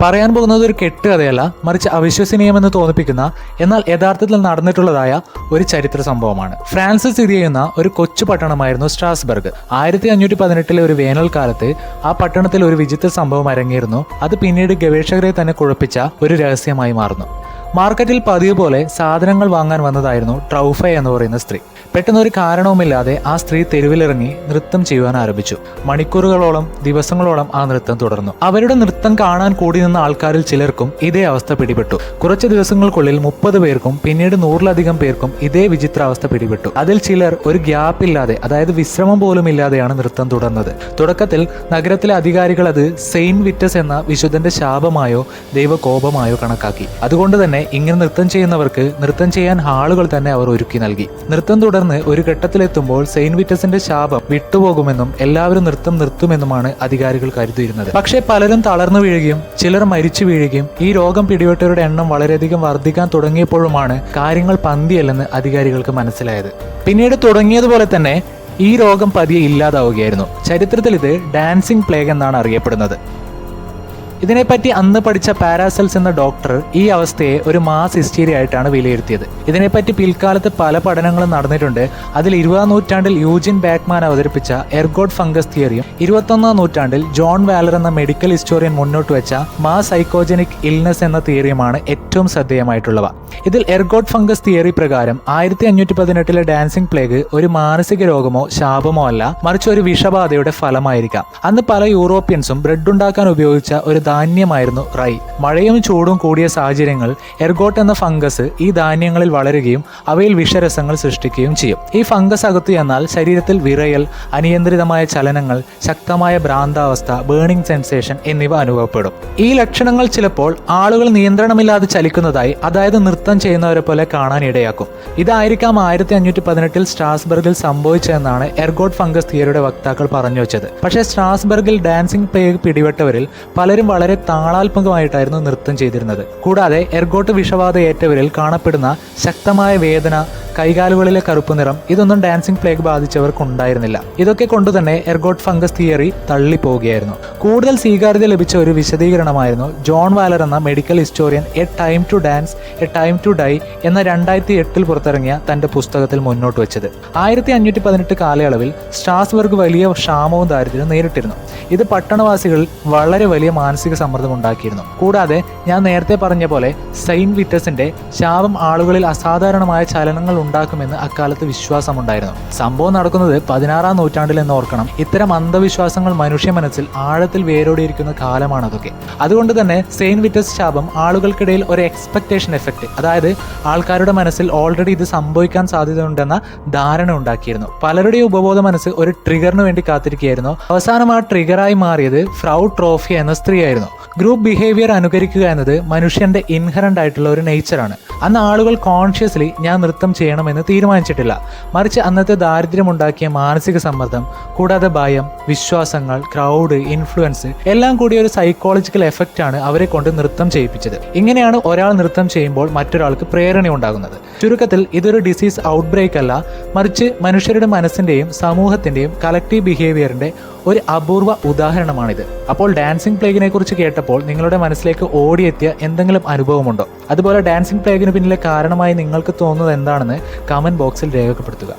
പറയാൻ പോകുന്നത് ഒരു കെട്ടുകഥയല്ല, മറിച്ച് അവിശ്വസനീയമെന്ന് തോന്നിപ്പിക്കുന്ന എന്നാൽ യഥാർത്ഥത്തിൽ നടന്നിട്ടുള്ളതായ ഒരു ചരിത്ര സംഭവമാണ്. ഫ്രാൻസിൽ സ്ഥിതി ചെയ്യുന്ന ഒരു കൊച്ചു പട്ടണമായിരുന്നു സ്ട്രാസ്ബർഗ്. 1518 ഒരു വേനൽക്കാലത്ത് ആ പട്ടണത്തിൽ ഒരു വിചിത്ര സംഭവം അരങ്ങേറുന്നു. അത് പിന്നീട് ഗവേഷകരെ തന്നെ കുഴപ്പിച്ച ഒരു രഹസ്യമായി മാറുന്നു. മാർക്കറ്റിൽ പതിവ് പോലെ സാധനങ്ങൾ വാങ്ങാൻ വന്നതായിരുന്നു ട്രൗഫെ എന്ന് പറയുന്ന സ്ത്രീ. പെട്ടെന്ന് ഒരു കാരണവുമില്ലാതെ ആ സ്ത്രീ തെരുവിലിറങ്ങി നൃത്തം ചെയ്യുവാൻ ആരംഭിച്ചു. മണിക്കൂറുകളോളം ദിവസങ്ങളോളം ആ നൃത്തം തുടർന്നു. അവരുടെ നൃത്തം കാണാൻ കൂടി നിന്ന ആൾക്കാരിൽ ചിലർക്കും ഇതേ അവസ്ഥ പിടിപെട്ടു. കുറച്ച് ദിവസങ്ങൾക്കുള്ളിൽ 30 പേർക്കും പിന്നീട് 100-ലധികം പേർക്കും ഇതേ വിചിത്രാവസ്ഥ പിടിപെട്ടു. അതിൽ ചിലർ ഒരു ഗ്യാപ്പില്ലാതെ, അതായത് വിശ്രമം പോലും ഇല്ലാതെയാണ് നൃത്തം തുടർന്നത്. തുടക്കത്തിൽ നഗരത്തിലെ അധികാരികൾ അത് സെയിന്റ് വിറ്റസ് എന്ന വിശുദ്ധന്റെ ശാപമായോ ദൈവകോപമായോ കണക്കാക്കി. അതുകൊണ്ട് തന്നെ ഇങ്ങനെ നൃത്തം ചെയ്യുന്നവർക്ക് നൃത്തം ചെയ്യാൻ ഹാളുകൾ തന്നെ അവർ ഒരുക്കി നൽകി. നൃത്തം തുടർന്ന് ഒരു ഘട്ടത്തിലെത്തുമ്പോൾ സെയിന്റ് വിറ്റസിന്റെ ശാപം വിട്ടുപോകുമെന്നും എല്ലാവരും നൃത്തം നിർത്തുമെന്നുമാണ് അധികാരികൾ കരുതിയിരുന്നത്. പക്ഷേ പലരും തളർന്നു വീഴുകയും ചിലർ മരിച്ചു വീഴുകയും ഈ രോഗം പിടിപെട്ടവരുടെ എണ്ണം വളരെയധികം വർദ്ധിക്കാൻ തുടങ്ങിയപ്പോഴുമാണ് കാര്യങ്ങൾ പന്തിയല്ലെന്ന് അധികാരികൾക്ക് മനസ്സിലായത്. പിന്നീട് തുടങ്ങിയതുപോലെ തന്നെ ഈ രോഗം പതിയെ ഇല്ലാതാവുകയായിരുന്നു. ചരിത്രത്തിൽ ഇത് ഡാൻസിംഗ് പ്ലേഗ് എന്നാണ് അറിയപ്പെടുന്നത്. ഇതിനെപ്പറ്റി അന്ന് പഠിച്ച പാരാസെൽസ് എന്ന ഡോക്ടർ ഈ അവസ്ഥയെ ഒരു മാസ് ഹിസ്റ്റീരിയ ആയിട്ടാണ് വിലയിരുത്തിയത്. ഇതിനെപ്പറ്റി പിൽക്കാലത്ത് പല പഠനങ്ങളും നടന്നിട്ടുണ്ട്. അതിൽ 20-ാം നൂറ്റാണ്ടിൽ യൂജിൻ ബാക്ക്മാൻ അവതരിപ്പിച്ച എർഗോട്ട് ഫംഗസ് തിയറിയും 21-ാം നൂറ്റാണ്ടിൽ ജോൺ വാലർ എന്ന മെഡിക്കൽ ഹിസ്റ്റോറിയൻ മുന്നോട്ട് വെച്ച മാസ് സൈക്കോജനിക് ഇൽനെസ് എന്ന തിയറിയുമാണ് ഏറ്റവും ശ്രദ്ധേയമായിട്ടുള്ളവ. ഇതിൽ എർഗോട്ട് ഫംഗസ് തിയറി പ്രകാരം 1518 ഡാൻസിംഗ് പ്ലേഗ് ഒരു മാനസിക രോഗമോ ശാപമോ അല്ല, മറിച്ച് ഒരു വിഷബാധയുടെ ഫലമായിരിക്കാം. അന്ന് പല യൂറോപ്യൻസും ബ്രെഡ് ഉണ്ടാക്കാൻ ഉപയോഗിച്ച ഒരു ധാന്യമായിരുന്നു റൈ. മഴയും ചൂടും കൂടിയ സാഹചര്യങ്ങൾ എർഗോട്ട് എന്ന ഫംഗസ് ഈ ധാന്യങ്ങളിൽ വളരുകയും അവയിൽ വിഷരസങ്ങൾ സൃഷ്ടിക്കുകയും ചെയ്യും. ഈ ഫംഗസ് അകത്തു ചെന്നാൽ ശരീരത്തിൽ വിറയൽ, അനിയന്ത്രിതമായ ചലനങ്ങൾ, ശക്തമായ ഭ്രാന്താവസ്ഥ, ബേണിംഗ് സെൻസേഷൻ എന്നിവ അനുഭവപ്പെടും. ഈ ലക്ഷണങ്ങൾ ചിലപ്പോൾ ആളുകൾ നിയന്ത്രണമില്ലാതെ ചലിക്കുന്നതായി, അതായത് നൃത്തം ചെയ്യുന്നവരെ പോലെ കാണാൻ ഇടയാക്കും. ഇതായിരിക്കാം 1518 സ്ട്രാസ്ബർഗിൽ സംഭവിച്ചതെന്നാണ് എർഗോട്ട് ഫംഗസ് തിയറിയുടെ വക്താക്കൾ പറഞ്ഞു വെച്ചത്. പക്ഷേ സ്ട്രാസ്ബർഗിൽ ഡാൻസിംഗ് പ്ലേഗ് പിടിപെട്ടവരിൽ പലരും വളരെ താളാത്മകമായിട്ടായിരുന്നു നൃത്തം ചെയ്തിരുന്നത്. കൂടാതെ എർഗോട്ട് വിഷബാധ ഏറ്റവരിൽ കാണപ്പെടുന്ന ശക്തമായ വേദന, കൈകാലുകളിലെ കറുപ്പ് നിറം, ഇതൊന്നും ഡാൻസിംഗ് പ്ലേഗ് ബാധിച്ചവർക്ക് ഉണ്ടായിരുന്നില്ല. ഇതൊക്കെ കൊണ്ടുതന്നെ എർഗോട്ട് ഫംഗസ് തിയറി തള്ളിപ്പോവുകയായിരുന്നു. കൂടുതൽ സ്വീകാര്യത ലഭിച്ച ഒരു വിശദീകരണമായിരുന്നു ജോൺ വാലർ എന്ന medical historian a time to dance a time to die എന്ന 2008 പുറത്തിറങ്ങിയ തന്റെ പുസ്തകത്തിൽ മുന്നോട്ട് വെച്ചത്. 1518 കാലയളവിൽ സ്ട്രാസ്ബർഗ് വലിയ ക്ഷാമവും ദാരിദ്ര്യവും നേരിട്ടിരുന്നു. ഇത് പട്ടണവാസികളിൽ വളരെ വലിയ മാനസിക സമ്മർദ്ദം ഉണ്ടാക്കിയിരുന്നു. കൂടാതെ ഞാൻ നേരത്തെ പറഞ്ഞ പോലെ സെയിന്റ് വിറ്റസിന്റെ ശാപം ആളുകളിൽ അസാധാരണമായ ചലനങ്ങൾ ഉണ്ടാക്കുമെന്ന് അക്കാലത്ത് വിശ്വാസമുണ്ടായിരുന്നു. സംഭവം നടക്കുന്നത് 16-ാം നൂറ്റാണ്ടിൽ എന്ന് ഓർക്കണം. ഇത്തരം അന്ധവിശ്വാസങ്ങൾ മനുഷ്യ മനസ്സിൽ ആഴത്തിൽ വേരോടിയിരിക്കുന്ന കാലമാണ് അതൊക്കെ. അതുകൊണ്ട് തന്നെ സെയിന്റ് വിറ്റസ് ശാപം ആളുകൾക്കിടയിൽ ഒരു എക്സ്പെക്ടേഷൻ എഫക്റ്റ്, അതായത് ആൾക്കാരുടെ മനസ്സിൽ ഓൾറെഡി ഇത് സംഭവിക്കാൻ സാധ്യതയുണ്ടെന്ന ധാരണ ഉണ്ടാക്കിയിരുന്നു. പലരുടെയും ഉപബോധ മനസ്സ് ഒരു ട്രിഗറിന് വേണ്ടി കാത്തിരിക്കുകയായിരുന്നു. അവസാനം ആ ട്രിഗറായി മാറിയത് ഫ്രൗ ട്രോഫി എന്ന സ്ത്രീയായിരുന്നു. ഗ്രൂപ്പ് ബിഹേവിയർ അനുകരിക്കുക എന്നത് മനുഷ്യന്റെ ഇൻഹറന്റ് ആയിട്ടുള്ള ഒരു നേച്ചറാണ്. അന്ന് ആളുകൾ കോൺഷ്യസ്ലി ഞാൻ നൃത്തം ചെയ്യണമെന്ന് തീരുമാനിച്ചിട്ടില്ല, മറിച്ച് അന്നത്തെ ദാരിദ്ര്യമുണ്ടാക്കിയ മാനസിക സമ്മർദ്ദം, കൂടാതെ ഭയം, വിശ്വാസങ്ങൾ, ക്രൗഡ്, ഇൻഫ്ലുവൻസ് എല്ലാം കൂടി ഒരു സൈക്കോളജിക്കൽ എഫക്റ്റ് ആണ് അവരെ കൊണ്ട് നൃത്തം ചെയ്യിപ്പിച്ചത്. ഇങ്ങനെയാണ് ഒരാൾ നൃത്തം ചെയ്യുമ്പോൾ മറ്റൊരാൾക്ക് പ്രേരണ ഉണ്ടാകുന്നത്. ചുരുക്കത്തിൽ ഇതൊരു ഡിസീസ് ഔട്ട്ബ്രേക്ക് അല്ല, മറിച്ച് മനുഷ്യരുടെ മനസ്സിന്റെയും സമൂഹത്തിന്റെയും കളക്റ്റീവ് ബിഹേവിയറിന്റെ ഒരു അപൂർവ ഉദാഹരണമാണിത്. അപ്പോൾ ഡാൻസിംഗ് പ്ലേഗിനെ കുറിച്ച് കേട്ടപ്പോൾ നിങ്ങളുടെ മനസ്സിലേക്ക് ഓടിയെത്തിയ എന്തെങ്കിലും അനുഭവമുണ്ടോ? അതുപോലെ ഡാൻസിംഗ് പ്ലേഗിന് പിന്നിലെ കാരണമായി നിങ്ങൾക്ക് തോന്നുന്നത് എന്താണെന്ന് കമന്റ് ബോക്സിൽ രേഖപ്പെടുത്തുക.